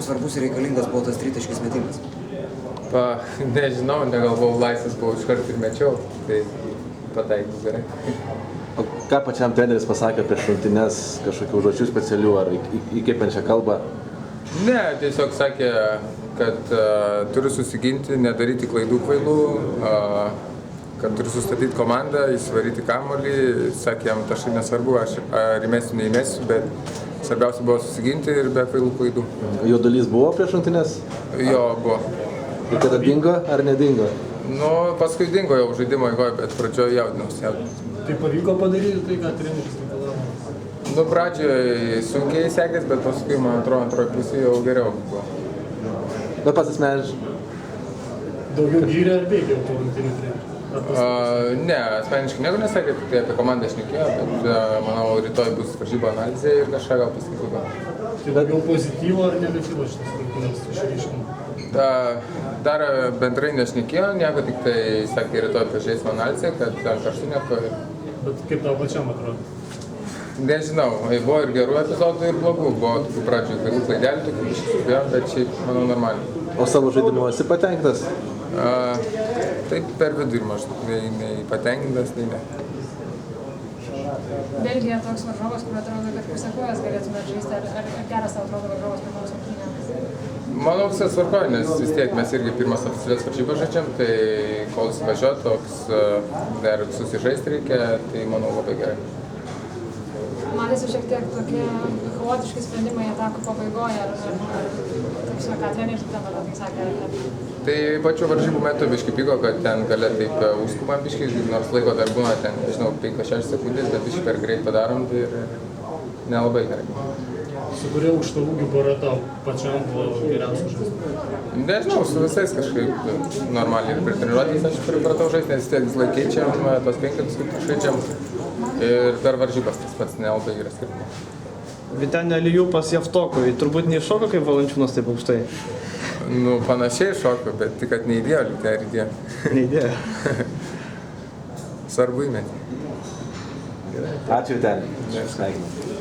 jam svarbus ir reikalingas buvo tas tritaškis metimas? Nežinau, negalvojau, laisvas buvau iškart ir mečiau, tai pataikiau gerai. O ką pačiam treneris pasakė prieš rungtynes, kažkokių užduočių specialių ar įkvepiančią kalbą? Ne, tiesiog sakė, kad turiu susiginti, nedaryti klaidų kvailų, kad turiu sustatyti komandą, įsivaryti kamuolį. Sakė, jam taškai nesvarbu, aš ar įmesiu, neįmesiu, bet svarbiausia buvo susiginti ir be kvailų klaidų. Jaudulys buvo prieš rungtynes? Jo, buvo. Ir kada dingo ar nedingo? Nu, paskui dingo jau žaidimo eigoje, bet pradžioje jaudinausi. Tai pavyko padaryti tai, ką treneris reikalavo? Nu, pradžioje sunkiai sekės, bet paskui, man atrodo, antroji pusė jau geriau buvo. Bet pats asmeniškai? Daugiau gyrė ar veikia jau tų rungtynių treneris? Ne, asmeniškai nieko nesakė, tai apie komandą šnekėjo, bet manau, rytoj bus varžybų analizė ir kažką gal pasakyti. Tai daugiau pozityvo ar negatyvo šitas rungtynės išryškino? Dar bendrai nešnekėjo, nieko, tik tai sakė, rytoj pažiūrėsim analizę, kad ant karštų nieko. Bet kaip tau pačiam atrodo? Nežinau, buvo ir gerų epizodų, ir blogų. Buvo tokių pradžių kvailų klaidelių, tokių išsiskubėjo, bet šiaip, manau, normaliai. O savo žaidimu esi patenkintas? Taip per vidurį maždaug, nei patenkintas, nei ne. Belgija toks varžovas, kur atrodo, kad pusę kojas galėtume žaisti, ar geras tau atrodo varžovas pirmos rungtynėms? Manau, viskas tvarkoja, nes vis tiek mes irgi pirmas oficialias varžybas žaidžiam, tai kol įsivažiuot, toks dar susižaisti reikia, tai manau labai gerai. Matėsi šiek tiek tokie chaotiški sprendimai atakų pabaigoje, ar ką treneris dabar tai sakė? Tai pačiu varžybų metu biškai pyko, kad ten gale taip užskubam biškai, nors laiko dar būna ten, nežinau, 5-6 sekundės, bet biškai per greit padarom ir nelabai gerai. Su kuria aukštaūgių pora tau pačiam buvo geriausia žaisti? Nežinau, su visais kažkaip normaliai ir pritreniruotis aš pripratau žaisti, nes vis tiek vis laik keičiam, tos penketus kaip žaidžiam ir per varžybas tas pats nelabai yra skirtumas. Vytenio Lijupas Javtokui, turbūt neiššoko kaip Valančiūnas taip aukštai? Nu, panašiai šoko, bet tik kad neįdėjo, lyg tai ar įdėjo. Neįdėjo. Svarbu įmetį. Ačiū, Vyteni. Sveikinam.